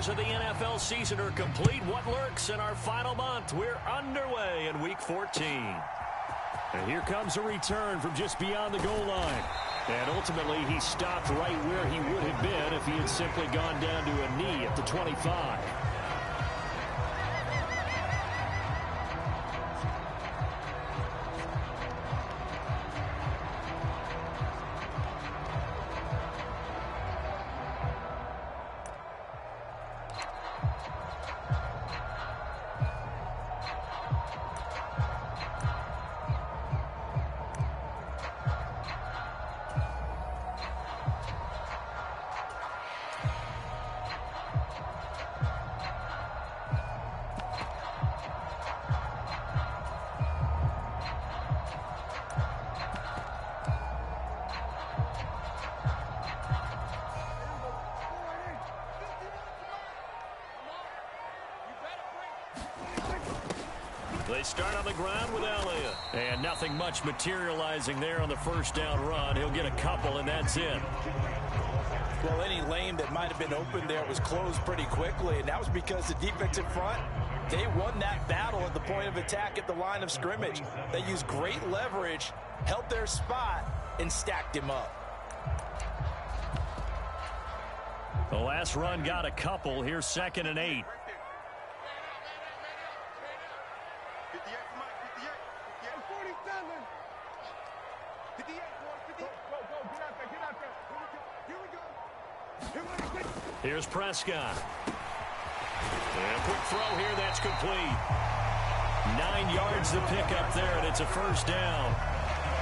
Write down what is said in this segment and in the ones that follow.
quarters of the NFL season are complete. What lurks in our final month? We're underway in Week 14. And here comes a return from just beyond the goal line. And ultimately, he stopped right where he would have been if he had simply gone down to a knee at the 25. They start on the ground with Elliott. And nothing much materializing there on the first down run. He'll get a couple, and that's it. Well, any lane that might have been open there was closed pretty quickly, and that was because the defensive front, they won that battle at the point of attack at the line of scrimmage. They used great leverage, held their spot, and stacked him up. The last run got a couple. Here's 2nd and 8. Here's Prescott. And a quick throw here, that's complete. 9 yards to pick up there, and it's a first down.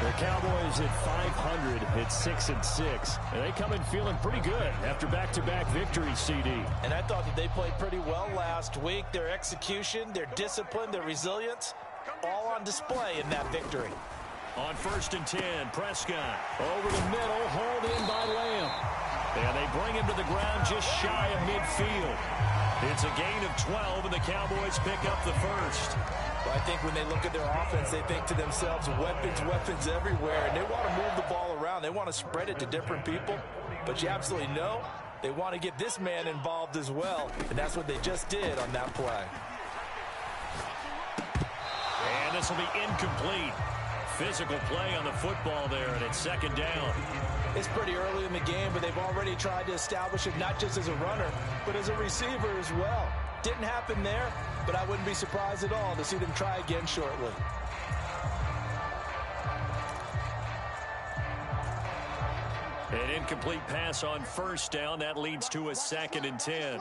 The Cowboys at 500 at 6-6. And they come in feeling pretty good after back-to-back victories, CD. And I thought that they played pretty well last week. Their execution, their discipline, their resilience, all on display in that victory. On 1st and 10, Prescott over the middle, hauled in by Lamb. And they bring him to the ground just shy of midfield. It's a gain of 12, and the Cowboys pick up the first. Well, I think when they look at their offense, they think to themselves, weapons everywhere, and they want to move the ball around. They want to spread it to different people, but you absolutely know they want to get this man involved as well, and that's what they just did on that play. And this will be incomplete. Physical play on the football there, and it's 2nd down. It's pretty early in the game, but they've already tried to establish it not just as a runner, but as a receiver as well. Didn't happen there, but I wouldn't be surprised at all to see them try again shortly. An incomplete pass on 1st down. That leads to a 2nd and 10.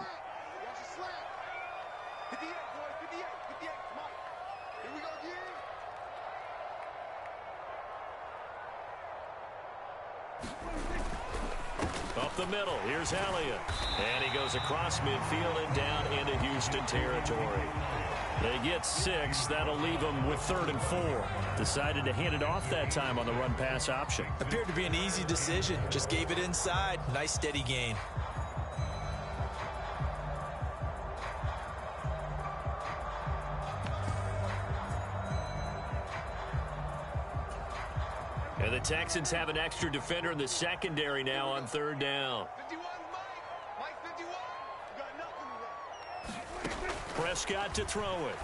Up the middle, here's Elliott. And he goes across midfield and down into Houston territory. They get 6. That'll leave them with 3rd and 4. Decided to hand it off that time on the run-pass option. Appeared to be an easy decision. Just gave it inside. Nice steady gain. And the Texans have an extra defender in the secondary now on 3rd down. Prescott to throw it.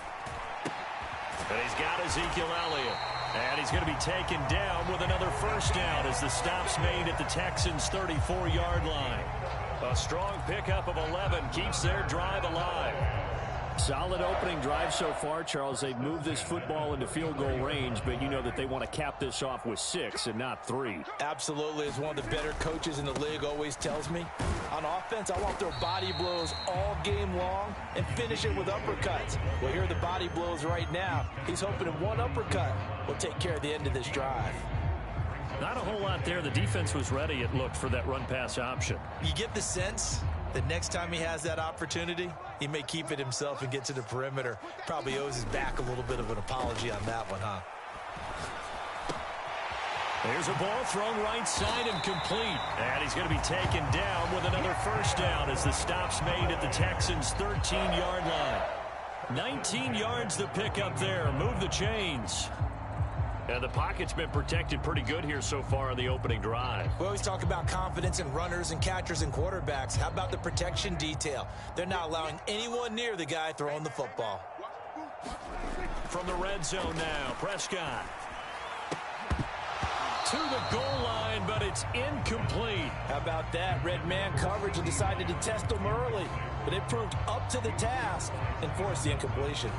And he's got Ezekiel Elliott. And he's going to be taken down with another first down as the stop's made at the Texans' 34-yard line. A strong pickup of 11 keeps their drive alive. Solid opening drive so far, Charles. They've moved this football into field goal range, but you know that they want to cap this off with 6 and not 3. Absolutely. As one of the better coaches in the league always tells me, on offense, I want their body blows all game long and finish it with uppercuts. Well, here are the body blows right now. He's hoping that one uppercut will take care of the end of this drive. Not a whole lot there. The defense was ready, it looked, for that run-pass option. You get the sense that next time he has that opportunity, he may keep it himself and get to the perimeter. Probably owes his back a little bit of an apology on that one, huh? There's a ball thrown right side and complete. And he's going to be taken down with another first down as the stop's made at the Texans' 13-yard line. 19 yards to pick up there. Move the chains. And the pocket's been protected pretty good here so far on the opening drive. We always talk about confidence in runners and catchers and quarterbacks. How about the protection detail? They're not allowing anyone near the guy throwing the football. From the red zone now, Prescott. To the goal line, but it's incomplete. How about that? Red man coverage and decided to test them early. But it proved up to the task and forced the incompletion.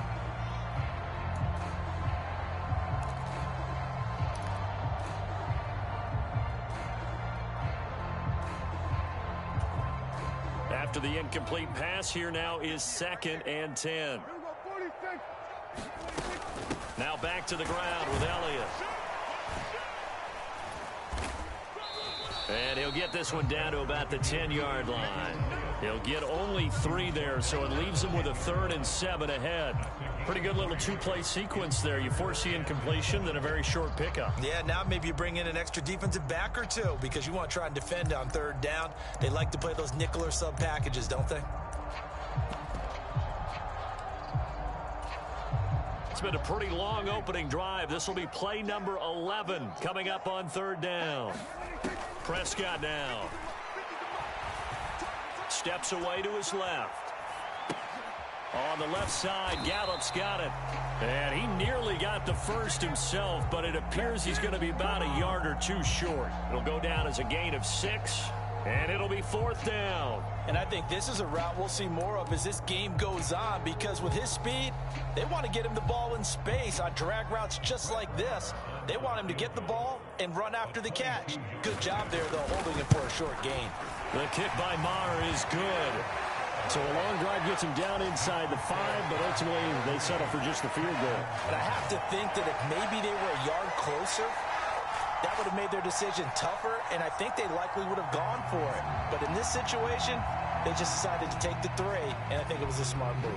After the incomplete pass, here now is 2nd and 10. Now back to the ground with Elliott. And he'll get this one down to about the 10-yard line. He'll get only 3 there, so it leaves him with a 3rd and 7 ahead. Pretty good little 2-play sequence there. You force the incompletion, then a very short pickup. Yeah, now maybe you bring in an extra defensive back or two because you want to try and defend on 3rd down. They like to play those nickel or sub packages, don't they? It's been a pretty long opening drive. This will be play number 11 coming up on 3rd down. Prescott now. Steps away to his left. On the left side, Gallup's got it. And he nearly got the first himself, but it appears he's going to be about a yard or 2 short. It'll go down as a gain of 6, and it'll be 4th down. And I think this is a route we'll see more of as this game goes on, because with his speed, they want to get him the ball in space on drag routes just like this. They want him to get the ball and run after the catch. Good job there, though, holding it for a short gain. The kick by Maher is good. So a long drive gets him down inside the 5, but ultimately they settle for just the field goal. But I have to think that if maybe they were a yard closer, that would have made their decision tougher, and I think they likely would have gone for it. But in this situation, they just decided to take the 3, and I think it was a smart move.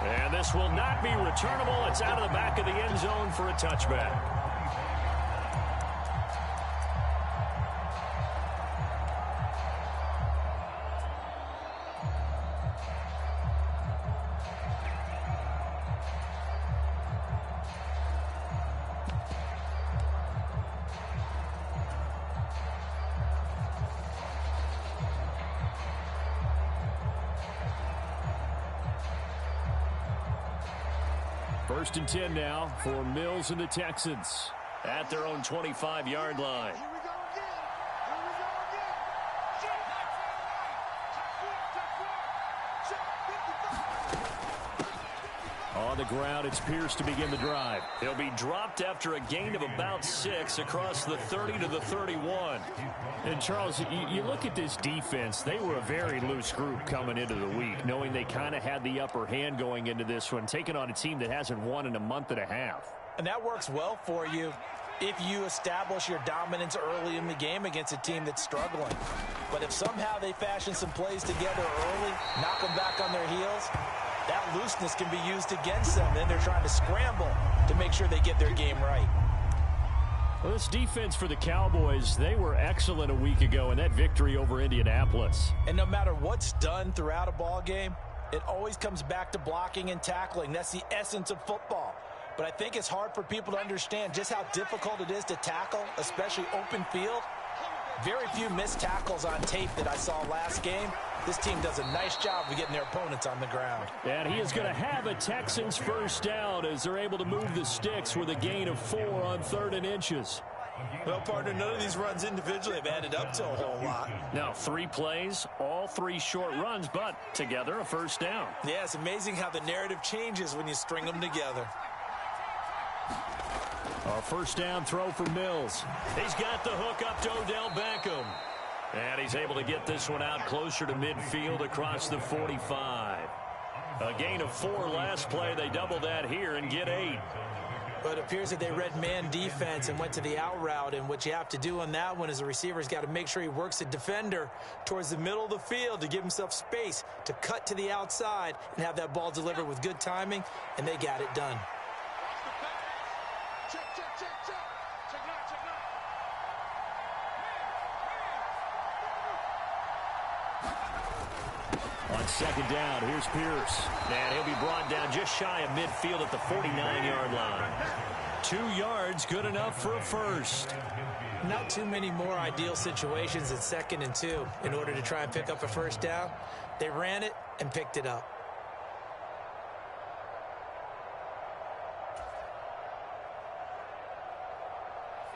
And this will not be returnable. It's out of the back of the end zone for a touchback. First and 10 now for Mills and the Texans at their own 25-yard line. On the ground, it's Pierce to begin the drive. He'll be dropped after a gain of about 6 across the 30 to the 31. And, Charles, you look at this defense, they were a very loose group coming into the week, knowing they kind of had the upper hand going into this one, taking on a team that hasn't won in a month and a half. And that works well for you if you establish your dominance early in the game against a team that's struggling. But if somehow they fashion some plays together early, knock them back on their heels, that looseness can be used against them. Then they're trying to scramble to make sure they get their game right. Well, this defense for the Cowboys, they were excellent a week ago in that victory over Indianapolis. And no matter what's done throughout a ball game, it always comes back to blocking and tackling. That's the essence of football. But I think it's hard for people to understand just how difficult it is to tackle, especially open field. Very few missed tackles on tape that I saw last game. This team does a nice job of getting their opponents on the ground. And he is going to have a Texans first down as they're able to move the sticks with a gain of 4 on 3rd and inches. Well, partner, none of these runs individually have added up to a whole lot. Now, 3 plays, all 3 short runs, but together a first down. Yeah, it's amazing how the narrative changes when you string them together. A first down throw for Mills. He's got the hook up to Odell Beckham. And he's able to get this one out closer to midfield across the 45. A gain of 4 last play. They double that here and get 8. But it appears that they read man defense and went to the out route. And what you have to do on that one is the receiver's got to make sure he works the defender towards the middle of the field to give himself space to cut to the outside and have that ball delivered with good timing. And they got it done. On second down, here's Pierce. And he'll be brought down just shy of midfield at the 49-yard line. 2 yards, good enough for a first. Not too many more ideal situations in 2nd and 2 in order to try and pick up a first down. They ran it and picked it up.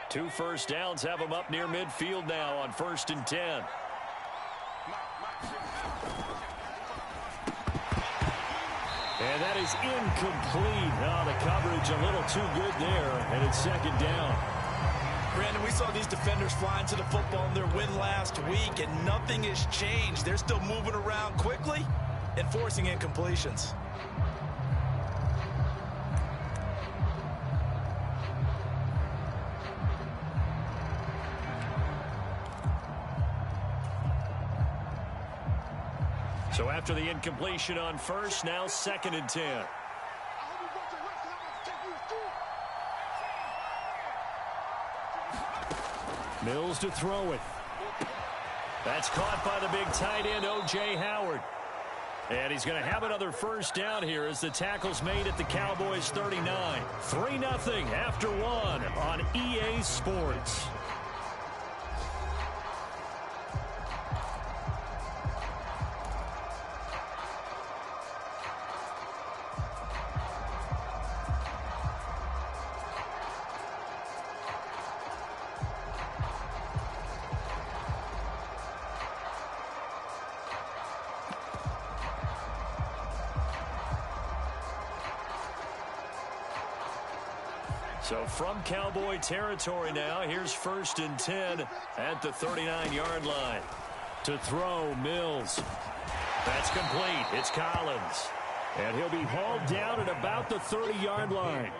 Two first downs have them up near midfield now on 1st and 10. And that is incomplete. Oh, the coverage a little too good there, and it's 2nd down. Brandon, we saw these defenders flying to the football in their win last week, and nothing has changed. They're still moving around quickly and forcing incompletions. So after the incompletion on first, now 2nd and 10. Mills to throw it. That's caught by the big tight end, O.J. Howard. And he's going to have another first down here as the tackle's made at the Cowboys 39. 3-0 after 1 on EA Sports. So from Cowboy territory now, here's 1st and 10 at the 39-yard line. To throw, Mills. That's complete. It's Collins. And he'll be hauled down at about the 30-yard line.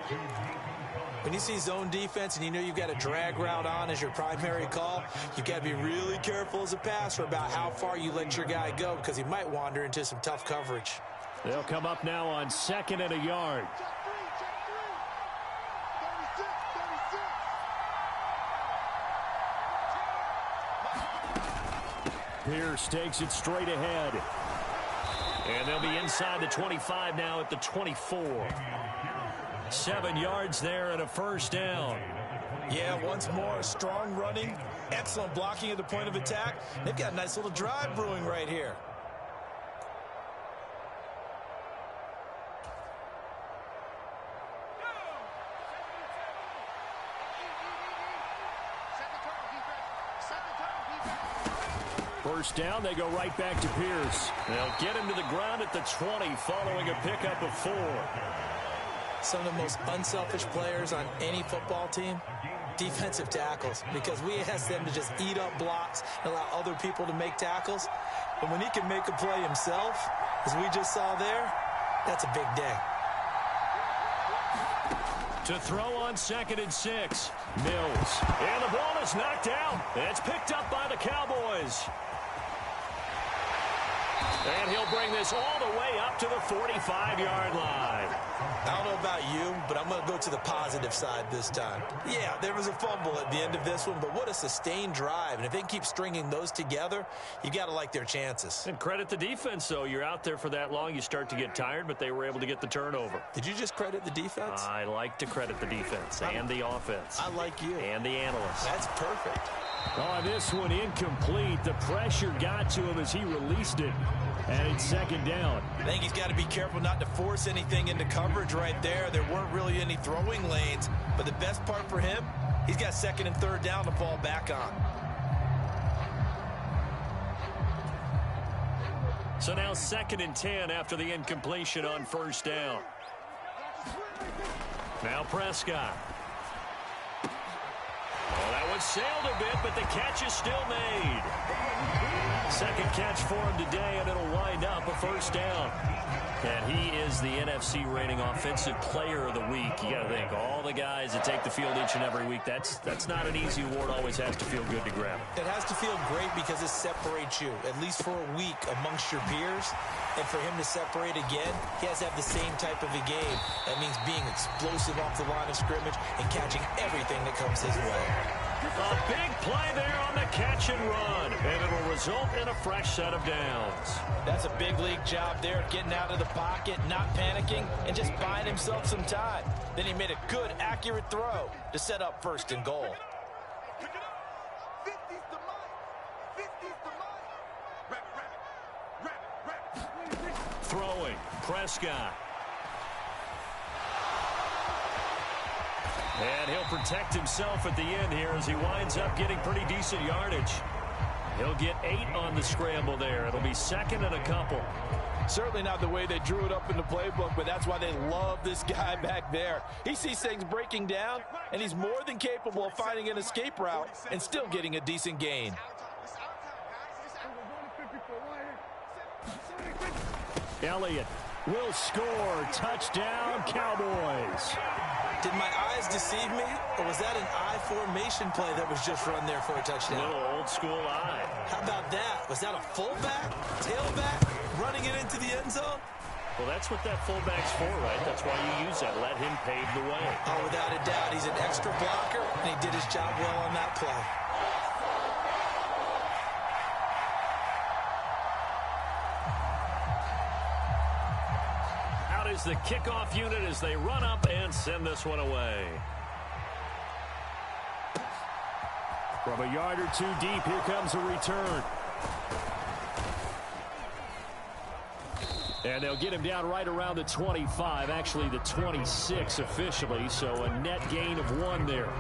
When you see zone defense and you know you've got a drag route on as your primary call, you've got to be really careful as a passer about how far you let your guy go because he might wander into some tough coverage. They'll come up now on 2nd and a yard. Pierce takes it straight ahead. And they'll be inside the 25 now at the 24. 7 yards there and a first down. Yeah, once more, strong running, excellent blocking at the point of attack. They've got a nice little drive brewing right here. First down, they go right back to Pierce. They'll get him to the ground at the 20 following a pickup of 4. Some of the most unselfish players on any football team, defensive tackles, because we ask them to just eat up blocks and allow other people to make tackles. But when he can make a play himself, as we just saw there, that's a big day. To throw on 2nd and 6. Mills. And the ball is knocked out. It's picked up by the Cowboys. And he'll bring this all the way up to the 45-yard line. I don't know about you, but I'm going to go to the positive side this time. Yeah, there was a fumble at the end of this one, but what a sustained drive. And if they can keep stringing those together, you got to like their chances. And credit the defense, though. You're out there for that long, you start to get tired, but they were able to get the turnover. Did you just credit the defense? I like to credit the defense and the offense. I like you. And the analysts. That's perfect. Oh, this one incomplete. The pressure got to him as he released it. And it's 2nd down. I think he's got to be careful not to force anything into coverage right there. There weren't really any throwing lanes. But the best part for him, he's got 2nd and 3rd down to fall back on. So now 2nd and 10 after the incompletion on 1st down. Now Prescott. Well, that one sailed a bit, but the catch is still made. 2nd catch for him today, and it'll wind up a first down. And he is the NFC rating offensive player of the week. You got to think, all the guys that take the field each and every week, that's not an easy award. Always has to feel good to grab. It has to feel great because it separates you, at least for a week, amongst your peers. And for him to separate again, he has to have the same type of a game. That means being explosive off the line of scrimmage and catching everything that comes his way. A big play there on the catch and run, and it'll result in a fresh set of downs. That's a big league job there, getting out of the pocket, not panicking, and just buying himself some time. Then he made a good, accurate throw to set up 1st and goal. Throwing, Prescott. And he'll protect himself at the end here as he winds up getting pretty decent yardage. He'll get 8 on the scramble there. It'll be 2nd and a couple. Certainly not the way they drew it up in the playbook, but that's why they love this guy back there. He sees things breaking down, and he's more than capable of finding an escape route and still getting a decent gain. Elliott will score. Touchdown, Cowboys. Did my eyes deceive me, or was that an I formation play that was just run there for a touchdown? A little old school eye. How about that? Was that a fullback, tailback, running it into the end zone? Well, that's what that fullback's for, right? That's why you use that. Let him pave the way. Oh, without a doubt. He's an extra blocker, and he did his job well on that play. Is the kickoff unit as they run up and send this one away. From a yard or two deep, here comes a return. And they'll get him down right around the 25, actually the 26 officially, so a net gain of 1 there.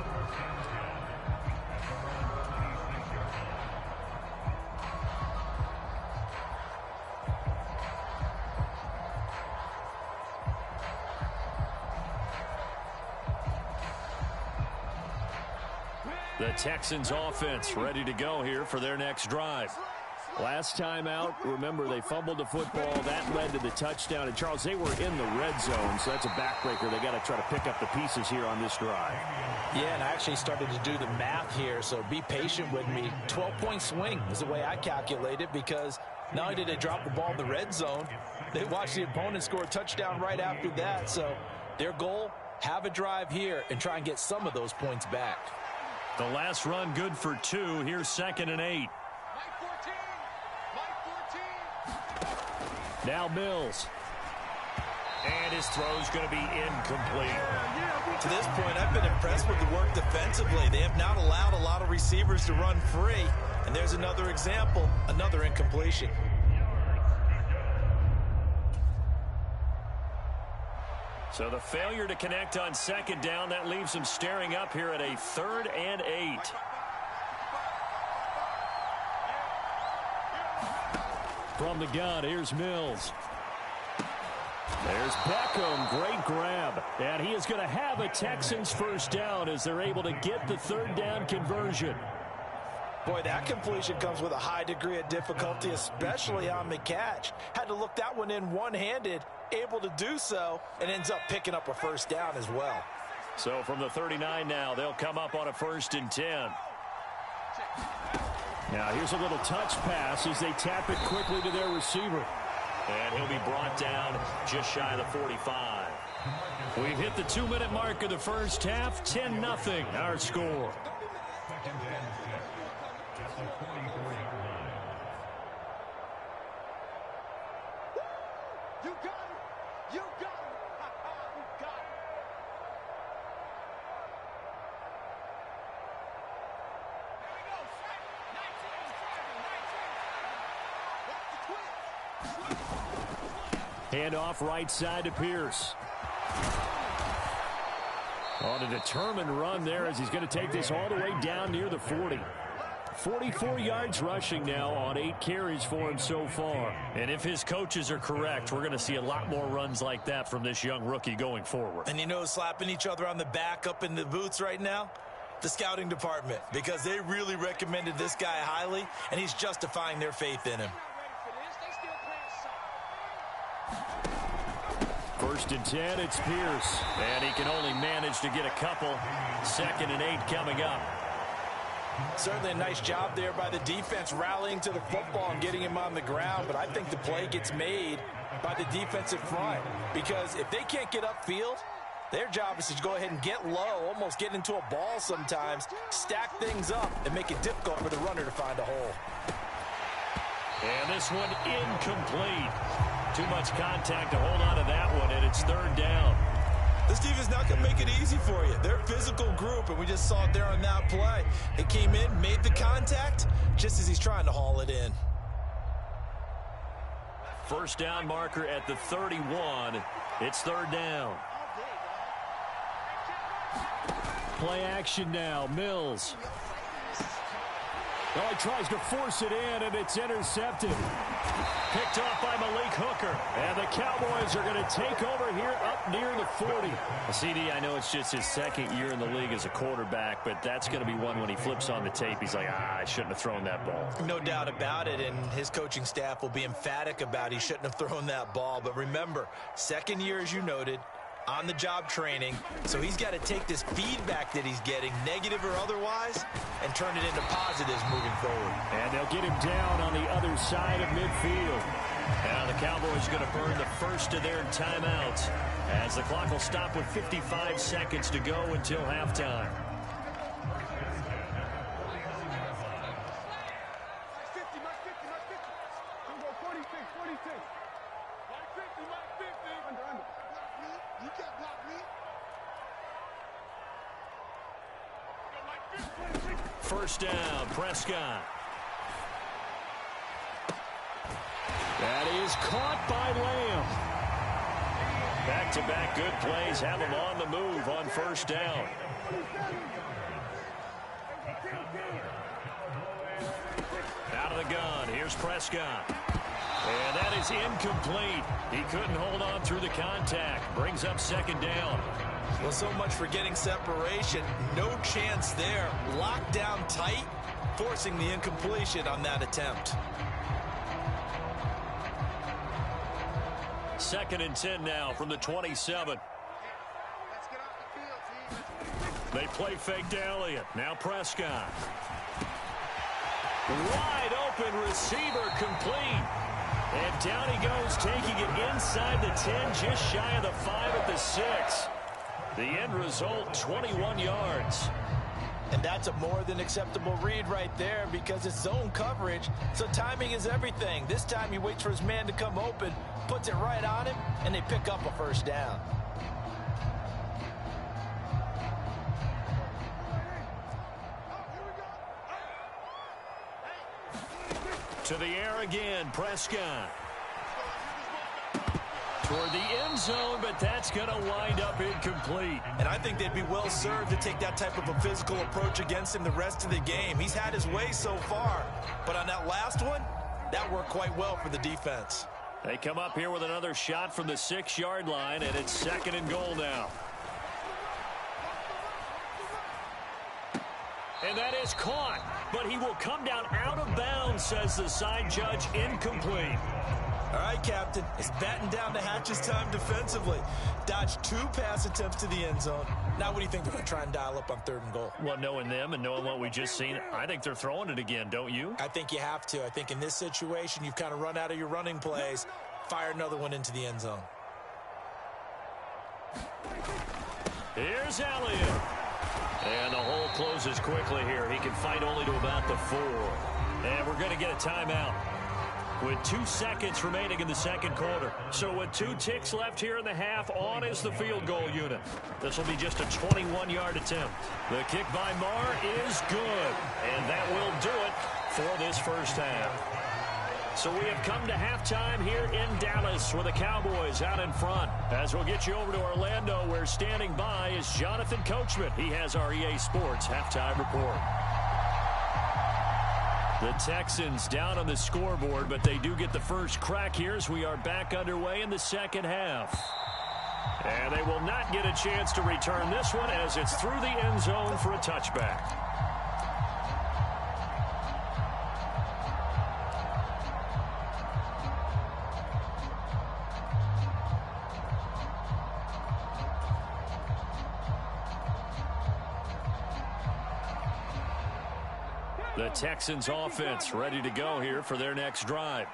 The Texans offense ready to go here for their next drive. Last time out, remember, they fumbled the football. That led to the touchdown. And, Charles, they were in the red zone, so that's a backbreaker. They got to try to pick up the pieces here on this drive. Yeah, and I actually started to do the math here, so be patient with me. 12-point swing is the way I calculate it, because not only did they drop the ball in the red zone, they watched the opponent score a touchdown right after that. So their goal, have a drive here and try and get some of those points back. The last run good for 2. Here's 2nd and 8. Now Mills. And his throw's going to be incomplete. To this point, I've been impressed with the work defensively. They have not allowed a lot of receivers to run free. And there's another example, another incompletion. So the failure to connect on 2nd down, that leaves them staring up here at a 3rd and 8. From the gun, here's Mills. There's Beckham, great grab. And he is going to have a Texans 1st down as they're able to get the 3rd down conversion. Boy, that completion comes with a high degree of difficulty, especially on the catch. Had to look that one in one-handed, able to do so, and ends up picking up a 1st down as well. So from the 39 now, they'll come up on a 1st and 10. Now here's a little touch pass as they tap it quickly to their receiver. And he'll be brought down just shy of the 45. We've hit the 2-minute mark of the first half. 10-0 our score. You got it. You got it. You got it. Handoff right side to Pierce. On a determined run there as he's going to take this all the way down near the 40. 44 yards rushing now on 8 carries for him so far. And if his coaches are correct, we're going to see a lot more runs like that from this young rookie going forward. And you know, slapping each other on the back up in the boots right now? The scouting department, because they really recommended this guy highly, and he's justifying their faith in him. 1st and 10, it's Pierce. And he can only manage to get a couple. 2nd and 8 coming up. Certainly a nice job there by the defense rallying to the football and getting him on the ground, but I think the play gets made by the defensive front, because if they can't get upfield, Their job is to go ahead and get low, almost get into a ball sometimes, stack things up, and make it difficult for the runner to find a hole. And this one incomplete. Too much contact to hold on to that one, and it's third down. This defense is not going to make it easy for you. They're a physical group, and we just saw it there on that play. He came in, made the contact, just as he's trying to haul it in. First down marker at the 31. It's third down. Play action now. Mills. Well, he tries to force it in, and it's intercepted. Picked off by Malik Hooker. And the Cowboys are going to take over here up near the 40. CD, I know it's just his second year in the league as a quarterback, but that's going to be one when he flips on the tape. He's like, I shouldn't have thrown that ball. No doubt about it, and his coaching staff will be emphatic about he shouldn't have thrown that ball. But remember, second year, as you noted, on-the-job training, so he's got to take this feedback that he's getting, negative or otherwise, and turn it into positives moving forward. And they'll get him down on the other side of midfield. Now the Cowboys going to burn the first of their timeouts as the clock will stop with 55 seconds to go until halftime. First down, Prescott. That is caught by Lamb. Back-to-back good plays have him on the move on first down. Out of the gun, here's Prescott. And that is incomplete. He couldn't hold on through the contact. Brings up second down. Well, so much for getting separation. No chance there. Locked down tight, forcing the incompletion on that attempt. Second and 10 now from the 27. They play fake to Elliott. Now Prescott. Wide open receiver complete. And down he goes, taking it inside the 10, just shy of the 5 at the 6. The end result, 21 yards. And that's a more than acceptable read right there because it's zone coverage, so timing is everything. This time he waits for his man to come open, puts it right on him, and they pick up a first down. To the air again, Prescott. Toward the end zone, but that's going to wind up incomplete. And I think they'd be well served to take that type of a physical approach against him the rest of the game. He's had his way so far, but on that last one, that worked quite well for the defense. They come up here with another shot from the 6-yard line, and it's second and goal now. And that is caught, but he will come down out of bounds, says the side judge, incomplete. All right, Captain, it's batten down the hatches time defensively. Dodged 2 pass attempts to the end zone. Now what do you think they're going to try and dial up on 3rd and goal? Well, knowing them and knowing what we just seen, I think they're throwing it again, don't you? I think you have to. I think in this situation, you've kind of run out of your running plays. Fire another one into the end zone. Here's Elliott. And the hole closes quickly here. He can fight only to about the 4. And we're going to get a timeout with 2 seconds remaining in the second quarter. So with 2 ticks left here in the half, on is the field goal unit. This will be just a 21-yard attempt. The kick by Marr is good. And that will do it for this first half. So we have come to halftime here in Dallas with the Cowboys out in front. As we'll get you over to Orlando, where standing by is Jonathan Coachman. He has our EA Sports halftime report. The Texans down on the scoreboard, but they do get the first crack here as we are back underway in the second half. And they will not get a chance to return this one as it's through the end zone for a touchback. The Texans offense ready to go here for their next drive.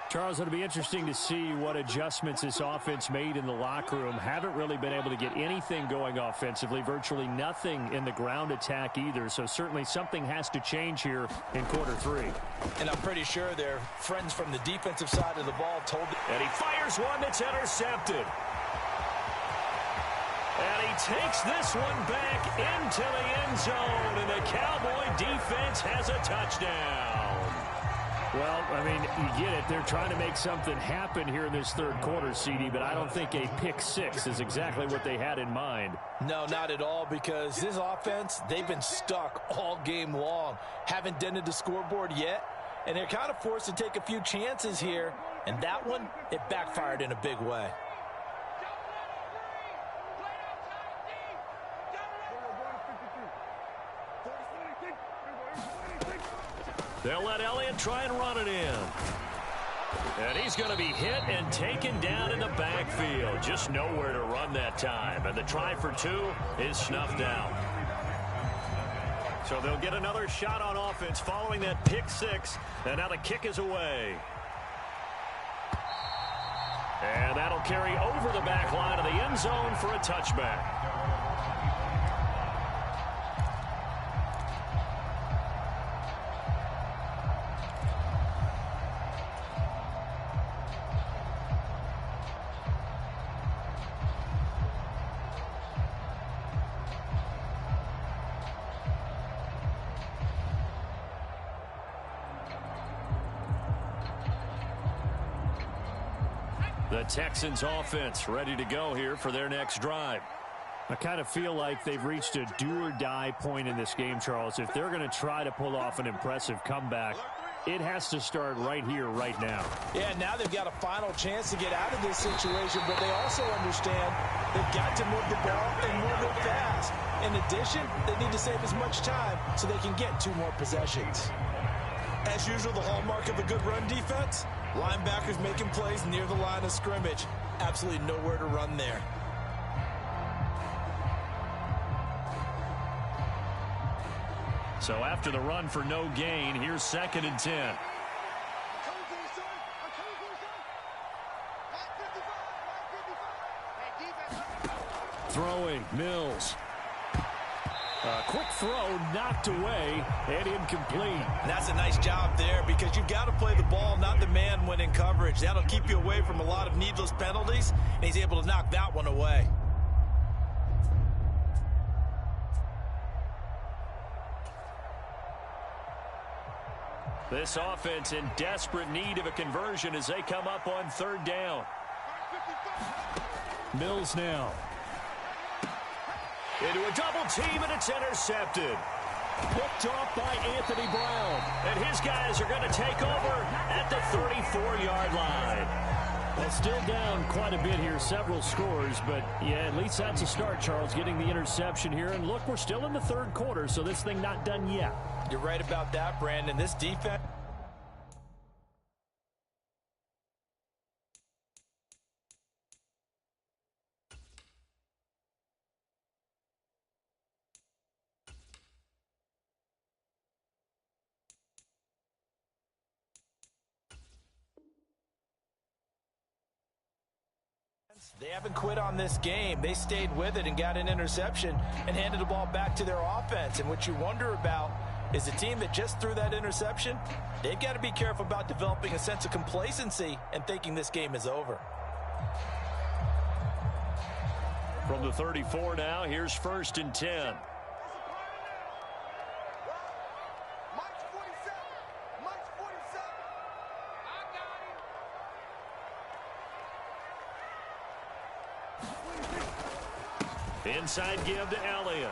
Charles, it'll be interesting to see what adjustments this offense made in the locker room. Haven't really been able to get anything going offensively, virtually nothing in the ground attack either. So certainly something has to change here in quarter 3. And I'm pretty sure their friends from the defensive side of the ball told them. And he fires one that's intercepted. And he takes this one back into the end zone, and the Cowboy defense has a touchdown. Well, I mean, you get it. They're trying to make something happen here in this third quarter, CD, but I don't think a pick 6 is exactly what they had in mind. No, not at all, because this offense, they've been stuck all game long. Haven't dented the scoreboard yet, and they're kind of forced to take a few chances here, and that one, it backfired in a big way. They'll let Elliott try and run it in. And he's going to be hit and taken down in the backfield. Just nowhere to run that time. And the try for 2 is snuffed out. So they'll get another shot on offense following that pick 6. And now the kick is away. And that'll carry over the back line of the end zone for a touchback. The Texans offense ready to go here for their next drive. I kind of feel like they've reached a do-or-die point in this game, Charles. If they're going to try to pull off an impressive comeback, it has to start right here, right now. Yeah, now they've got a final chance to get out of this situation, but they also understand they've got to move the ball and move it fast. In addition, they need to save as much time so they can get 2 more possessions. As usual, the hallmark of a good run defense, linebackers making plays near the line of scrimmage. Absolutely nowhere to run there. So after the run for no gain, here's 2nd and 10. Throwing, Mills. Quick throw, knocked away, and incomplete. And that's a nice job there because you've got to play the ball, not the man when in coverage. That'll keep you away from a lot of needless penalties, and he's able to knock that one away. This offense in desperate need of a conversion as they come up on 3rd down. Mills now. Into a double team, and it's intercepted. Picked off by Anthony Brown. And his guys are going to take over at the 34-yard line. Well, still down quite a bit here, several scores, but yeah, at least that's a start, Charles, getting the interception here. And look, we're still in the 3rd quarter, so this thing not done yet. You're right about that, Brandon. This defense... They haven't quit on this game. They stayed with it and got an interception and handed the ball back to their offense. And what you wonder about is the team that just threw that interception, they've got to be careful about developing a sense of complacency and thinking this game is over. From the 34 now, here's 1st and 10. Inside give to Elliott.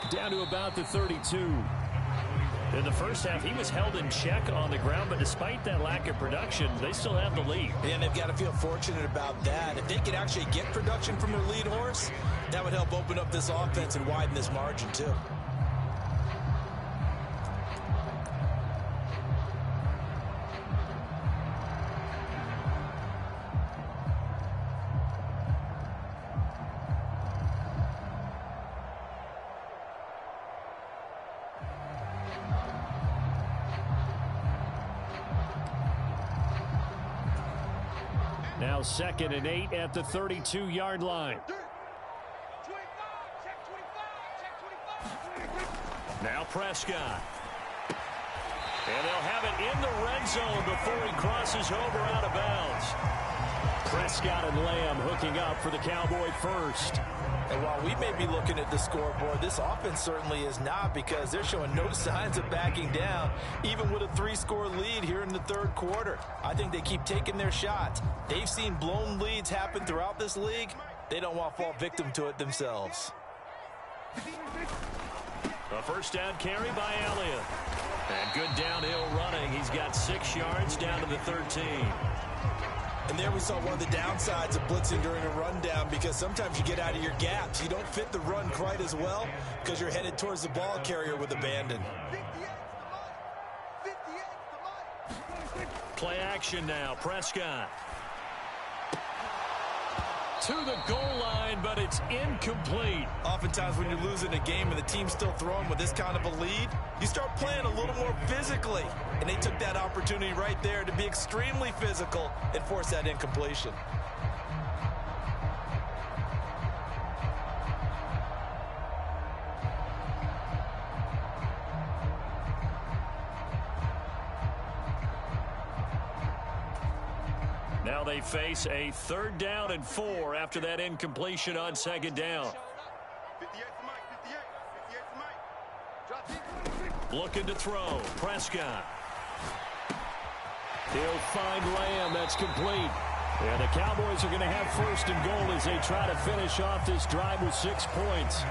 Down to about the 32. In the first half, he was held in check on the ground, but despite that lack of production, they still have the lead. And they've got to feel fortunate about that. If they could actually get production from their lead horse, that would help open up this offense and widen this margin, too. Now 2nd and 8 at the 32-yard line. Now Prescott. And they'll have it in the red zone before he crosses over out of bounds. Prescott and Lamb hooking up for the Cowboy first. And while we may be looking at the scoreboard, this offense certainly is not, because they're showing no signs of backing down, even with a 3-score lead here in the third quarter. I think they keep taking their shots. They've seen blown leads happen throughout this league. They don't want to fall victim to it themselves. A first down carry by Elliott. And good downhill running. He's got 6 yards down to the 13. And there we saw one of the downsides of blitzing during a rundown, because sometimes you get out of your gaps. You don't fit the run quite as well because you're headed towards the ball carrier with abandon. Play action now. Prescott. To the goal line, but it's incomplete. Oftentimes when you're losing a game and the team's still throwing with this kind of a lead, you start playing a little more physically. And they took that opportunity right there to be extremely physical and force that incompletion. Now they face a 3rd down and 4 after that incompletion on 2nd down. Looking to throw. Prescott. He'll find Lamb. That's complete. And the Cowboys are going to have 1st and goal as they try to finish off this drive with 6 points.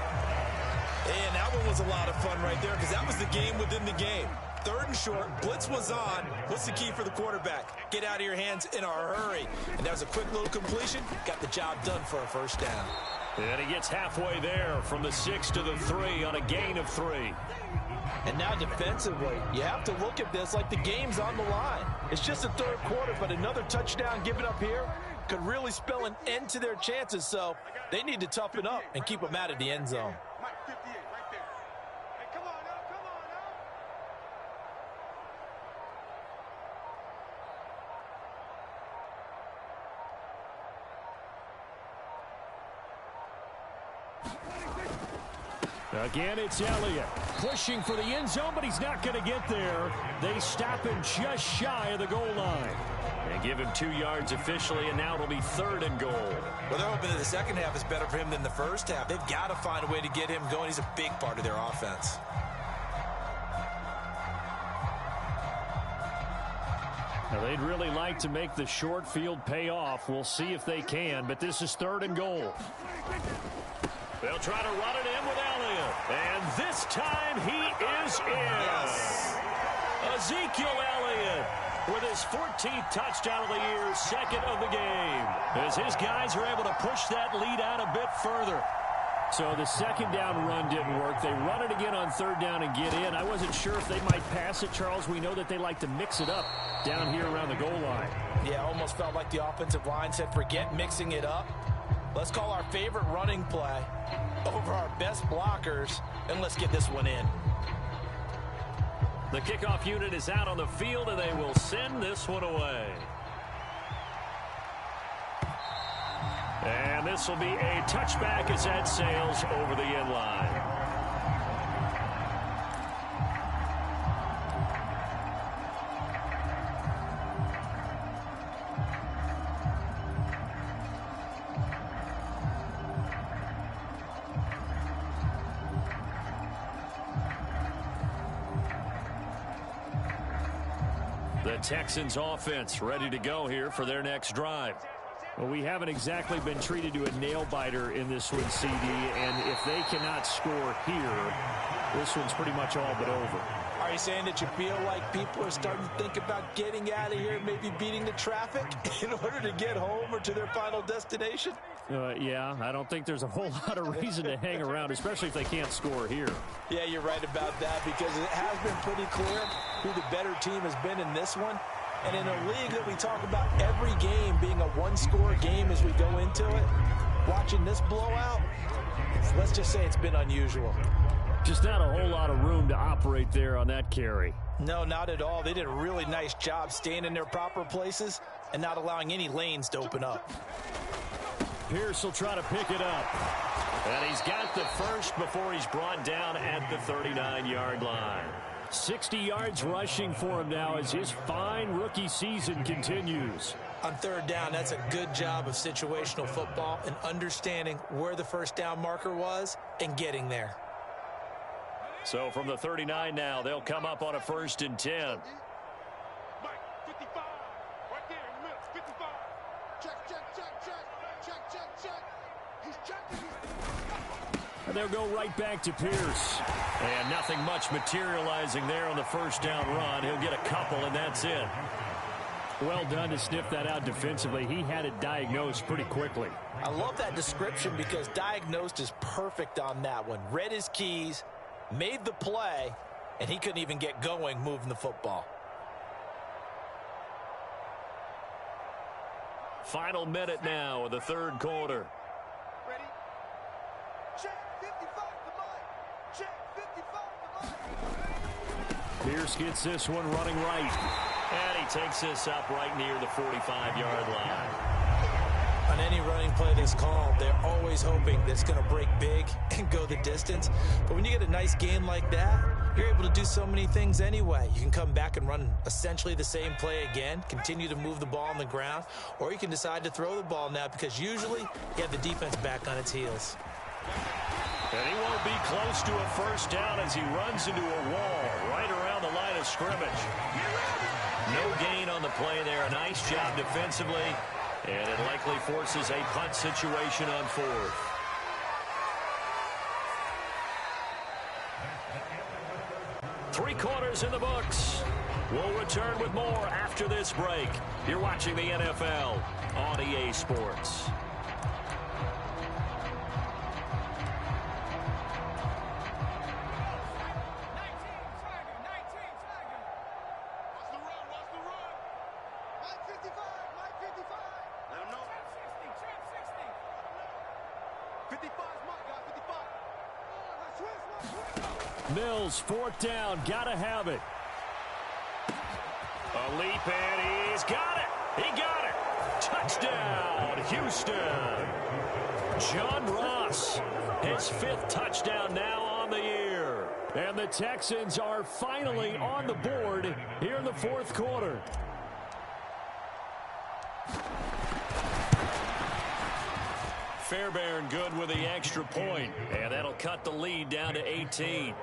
And that one was a lot of fun right there, because that was the game within the game. 3rd and short, blitz was on. What's the key for the quarterback? Get out of your hands in a hurry. And that was a quick little completion. Got the job done for a 1st down. And he gets halfway there from the 6 to the 3 on a gain of 3. And now defensively, you have to look at this like the game's on the line. It's just the 3rd quarter, but another touchdown given up here could really spell an end to their chances. So they need to toughen up and keep them out of the end zone. Again, it's Elliott pushing for the end zone, but he's not going to get there. They stop him just shy of the goal line. They give him 2 yards officially, and now it'll be 3rd and goal. Well, they're hoping that the second half is better for him than the first half. They've got to find a way to get him going. He's a big part of their offense. Now, they'd really like to make the short field pay off. We'll see if they can, but this is 3rd and goal. They'll try to run it in with Elliott. And this time he is in. Yes. Ezekiel Elliott with his 14th touchdown of the year, 2nd of the game. As his guys are able to push that lead out a bit further. So the 2nd down run didn't work. They run it again on 3rd down and get in. I wasn't sure if they might pass it, Charles. We know that they like to mix it up down here around the goal line. Yeah, almost felt like the offensive line said, forget mixing it up. Let's call our favorite running play over our best blockers, and let's get this one in. The kickoff unit is out on the field, and they will send this one away. And this will be a touchback as that sails over the end line. The Texans offense ready to go here for their next drive. Well, we haven't exactly been treated to a nail-biter in this one, CD, and if they cannot score here, this one's pretty much all but over. Are you saying that you feel like people are starting to think about getting out of here, maybe beating the traffic in order to get home or to their final destination? Yeah, I don't think there's a whole lot of reason to hang around, especially if they can't score here. Yeah, you're right about that, because it has been pretty clear who the better team has been in this one. And in a league that we talk about every game being a one-score game as we go into it, watching this blowout, let's just say it's been unusual. Just not a whole lot of room to operate there on that carry. No, not at all. They did a really nice job staying in their proper places and not allowing any lanes to open up. Pierce will try to pick it up. And he's got the first before he's brought down at the 39-yard line. 60 yards rushing for him now as his fine rookie season continues. On third down, that's a good job of situational football and understanding where the first down marker was and getting there. So from the 39 now, they'll come up on a 1st and 10. And they'll go right back to Pierce. And nothing much materializing there on the first down run. He'll get a couple, and that's it. Well done to sniff that out defensively. He had it diagnosed pretty quickly. I love that description because diagnosed is perfect on that one. Read his keys, made the play, and he couldn't even get going moving the football. Final minute now of the third quarter. Ready? Check 55 to Mike. Check 55 to Mike. Pierce gets this one running right. And he takes this up right near the 45-yard line. On any running play that's called, they're always hoping that it's going to break big and go the distance. But when you get a nice game like that, you're able to do so many things anyway. You can come back and run essentially the same play again, continue to move the ball on the ground, or you can decide to throw the ball now because usually you have the defense back on its heels. And he won't be close to a first down as he runs into a wall right around the line of scrimmage. No gain on the play there. A nice job defensively. And it likely forces a punt situation on 4th. Three quarters in the books. We'll return with more after this break. You're watching the NFL on EA Sports. Mills, 4th down, gotta have it. A leap, and he's got it. He got it. Touchdown, Houston. John Ross, his 5th touchdown now on the year. And the Texans are finally on the board here in the 4th quarter. Fairbairn good with the extra point, and that'll cut the lead down to 18.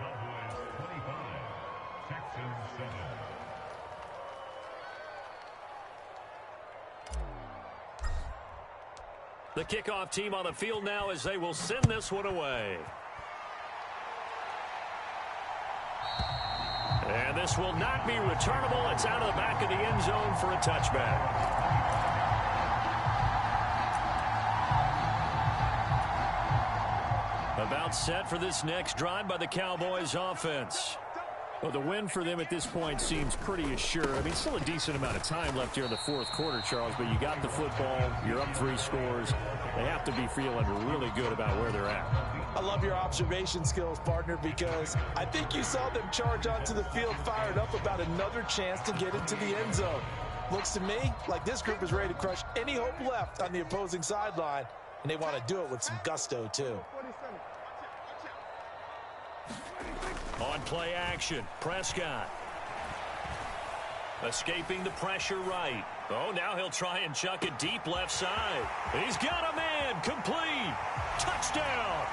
The kickoff team on the field now as they will send this one away. And this will not be returnable. It's out of the back of the end zone for a touchback. About set for this next drive by the Cowboys offense. Well, the win for them at this point seems pretty assured. I mean, still a decent amount of time left here in the 4th quarter, Charles, but you got the football, you're up 3 scores. They have to be feeling really good about where they're at. I love your observation skills, partner, because I think you saw them charge onto the field fired up about another chance to get into the end zone. Looks to me like this group is ready to crush any hope left on the opposing sideline, and they want to do it with some gusto, too. On play action, Prescott. Escaping the pressure right. Oh, now he'll try and chuck it deep left side. He's got a man, complete. Touchdown.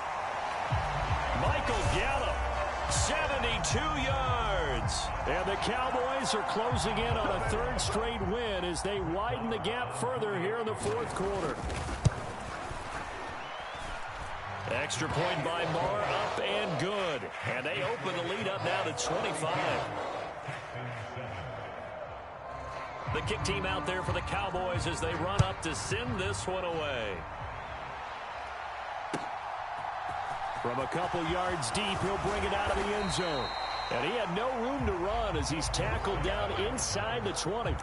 Michael Gallup, 72 yards. And the Cowboys are closing in on a 3rd straight win as they widen the gap further here in the 4th quarter. Extra point by Marr, up and good. And they open the lead up now to 25. The kick team out there for the Cowboys as they run up to send this one away. From a couple yards deep, he'll bring it out of the end zone. And he had no room to run as he's tackled down inside the 20.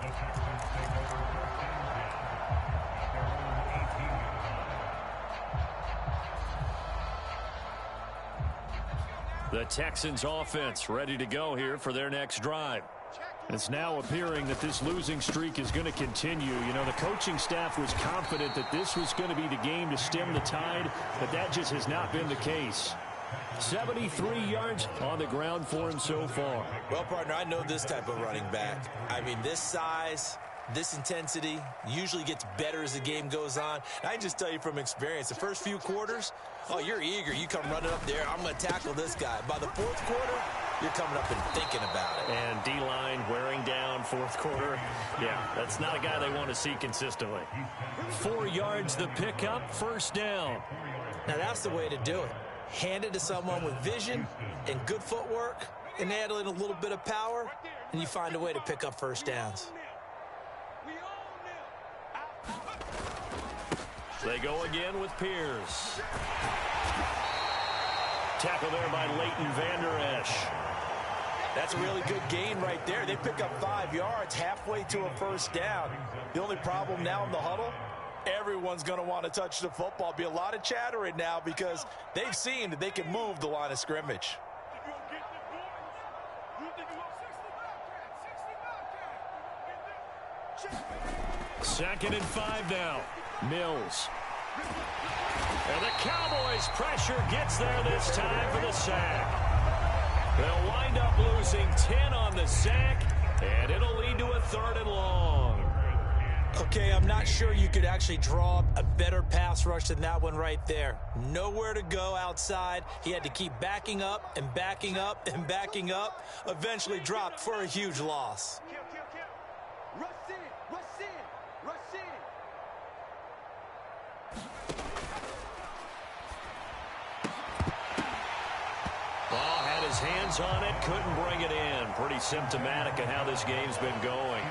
The Texans offense ready to go here for their next drive. It's now appearing that this losing streak is going to continue. You know, the coaching staff was confident that this was going to be the game to stem the tide, but that just has not been the case. 73 yards on the ground for him so far. Well, partner, I know this type of running back. I mean, this size, this intensity usually gets better as the game goes on. I can just tell you from experience, the first few quarters, oh, you're eager. You come running up there, I'm going to tackle this guy. By the fourth quarter, you're coming up and thinking about it. And D-line wearing down fourth quarter. Yeah, that's not a guy they want to see consistently. 4 yards the pickup, first down. Now, that's the way to do it. Hand it to someone with vision and good footwork and add in a little bit of power, and you find a way to pick up first downs. They go again with Pierce. Tackle there by Leighton Vander Esch. That's a really good gain right there. They pick up 5 yards halfway to a first down. The only problem now in the huddle, everyone's going to want to touch the football. Be a lot of chattering now because they've seen that they can move the line of scrimmage. Second and 5 now. Mills. And the Cowboys' pressure gets there this time for the sack. They'll wind up losing 10 on the sack, and it'll lead to a 3rd and long. Okay, I'm not sure you could actually draw a better pass rush than that one right there. Nowhere to go outside. He had to keep backing up and backing up and backing up. Eventually dropped for a huge loss. Rush in, rush in, rush in. Ball had his hands on it, couldn't bring it in. Pretty symptomatic of how this game's been going.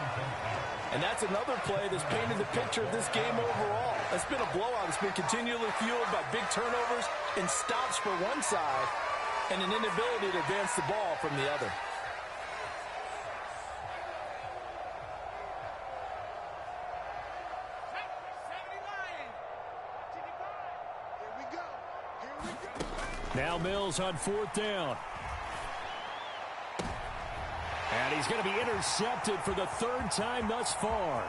And that's another play that's painted the picture of this game overall. It's been a blowout. It's been continually fueled by big turnovers and stops for one side and an inability to advance the ball from the other. Now Mills on 4th down. And he's going to be intercepted for the 3rd time thus far.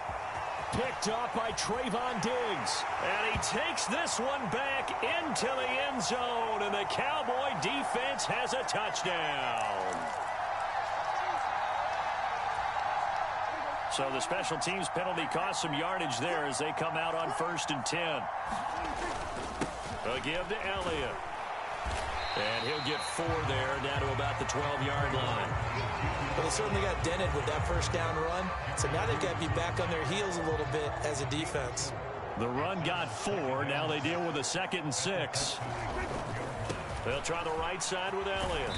Picked up by Trayvon Diggs. And he takes this one back into the end zone. And the Cowboy defense has a touchdown. So the special teams penalty cost some yardage there as they come out on 1st and 10. A give to Elliott. And he'll get 4 there, down to about the 12-yard line. Well, they certainly got dented with that first down run. So now they've got to be back on their heels a little bit as a defense. The run got 4. Now they deal with a 2nd and 6. They'll try the right side with Elliott.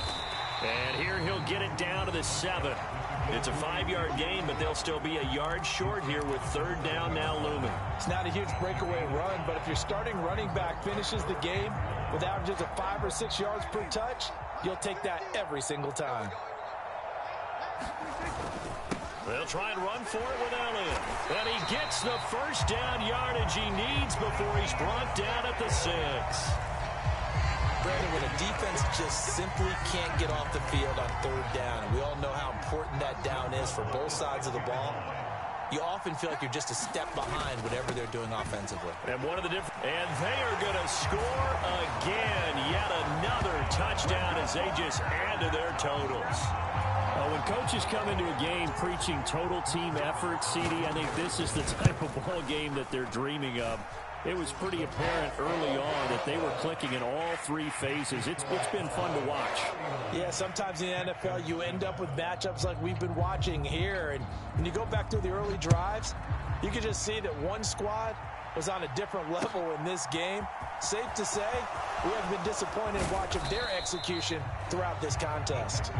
And here he'll get it down to the 7. It's a 5-yard gain, but they'll still be a yard short here with 3rd down now looming. It's not a huge breakaway run, but if your starting running back finishes the game with averages of 5 or 6 yards per touch, you'll take that every single time. They'll try and run for it with Elliott. And he gets the first down yardage he needs before he's brought down at the 6. Brandon, when a defense just simply can't get off the field on 3rd down, we all know how important that down is for both sides of the ball, you often feel like you're just a step behind whatever they're doing offensively. And one of the and they are going to score again. Yet another touchdown as they just add to their totals. When coaches come into a game preaching total team effort, CD, I think this is the type of ball game that they're dreaming of. It was pretty apparent early on that they were clicking in all 3 phases. It's been fun to watch. Yeah, sometimes in the NFL you end up with matchups like we've been watching here. And when you go back to the early drives, you can just see that one squad was on a different level in this game. Safe to say, we have been disappointed watching their execution throughout this contest.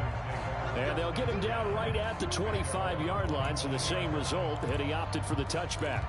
And they'll get him down right at the 25-yard line, so the same result had he opted for the touchback.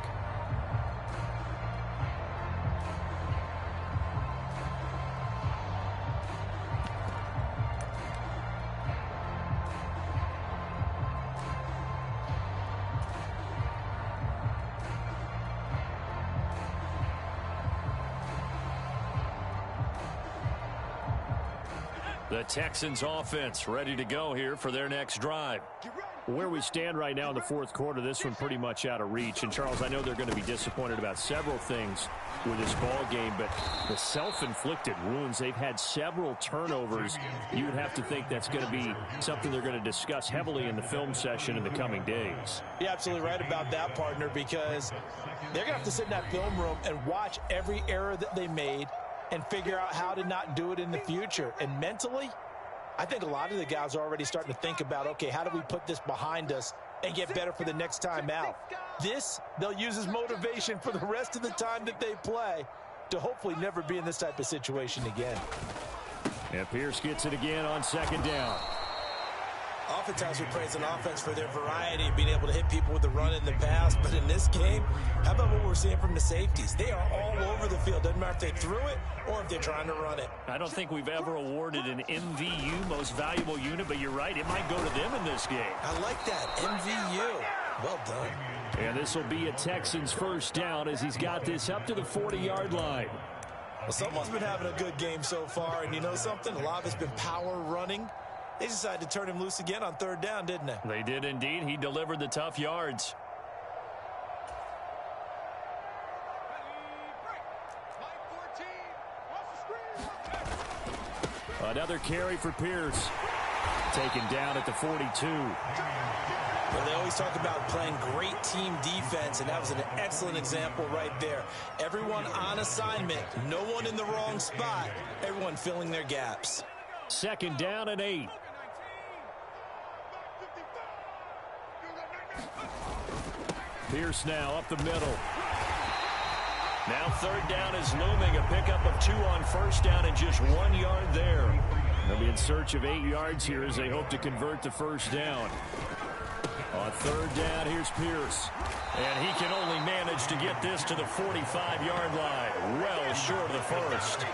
The Texans offense ready to go here for their next drive. Get ready. Where we stand right now in the fourth quarter, this one pretty much out of reach. And, Charles, I know they're going to be disappointed about several things with this ball game, but the self-inflicted wounds, they've had several turnovers. You would have to think that's going to be something they're going to discuss heavily in the film session in the coming days. You're absolutely right about that, partner, because they're going to have to sit in that film room and watch every error that they made and figure out how to not do it in the future. And mentally, I think a lot of the guys are already starting to think about, okay, how do we put this behind us and get better for the next time out? This, they'll use as motivation for the rest of the time that they play to hopefully never be in this type of situation again. And Pierce gets it again on second down. Oftentimes we praise an offense for their variety, being able to hit people with the run in the pass. But in this game, how about what we're seeing from the safeties? They are all over the field. Doesn't matter if they threw it or if they're trying to run it. I don't think we've ever awarded an MVU, most valuable unit, but you're right. It might go to them in this game. I like that. MVU. Well done. And this will be a Texans first down as he's got this up to the 40-yard line. Well, someone's been having a good game so far, and you know something? A lot of it's been power running. They decided to turn him loose again on third down, didn't they? They did indeed. He delivered the tough yards. Another carry for Pierce. Taken down at the 42. Well, they always talk about playing great team defense, and that was an excellent example right there. Everyone on assignment, no one in the wrong spot, everyone filling their gaps. Second down and 8. Pierce now up the middle. Now third down is looming. A pickup of 2 on first down and just 1 yard there. They'll be in search of 8 yards here as they hope to convert the first down. On third down, here's Pierce. And he can only manage to get this to the 45-yard line. Well short of the first.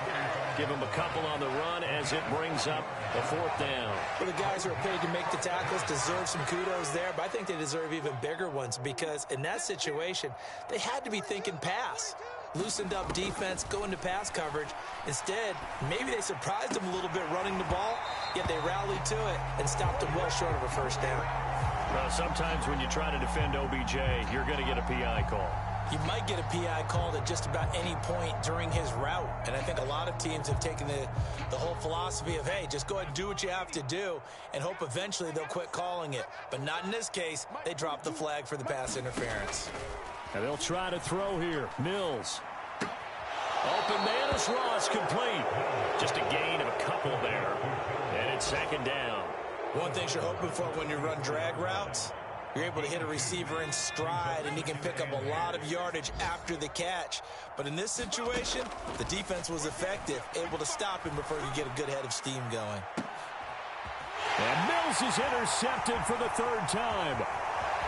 Give him a couple on the run as it brings up the fourth down. Well, the guys who are paid to make the tackles deserve some kudos there, but I think they deserve even bigger ones because in that situation, they had to be thinking pass. Loosened up defense, going to pass coverage. Instead, maybe they surprised them a little bit running the ball, yet they rallied to it and stopped them well short of a first down. Well, sometimes when you try to defend OBJ, you're going to get a PI call. You might get a PI called at just about any point during his route. And I think a lot of teams have taken the whole philosophy of, hey, just go ahead and do what you have to do and hope eventually they'll quit calling it. But not in this case. They dropped the flag for the pass interference. And they'll try to throw here. Mills. Open man is lost, complete. Just a gain of a couple there. And it's second down. One thing you're hoping for when you run drag routes, you're able to hit a receiver in stride, and he can pick up a lot of yardage after the catch. But in this situation, the defense was effective, able to stop him before he could get a good head of steam going. And Mills is intercepted for the third time.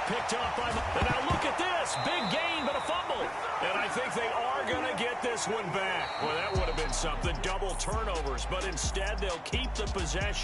Picked up by... And now look at this. Big gain, but a fumble. And I think they are going to get this one back. Well, that would have been something. Double turnovers, but instead they'll keep the possession.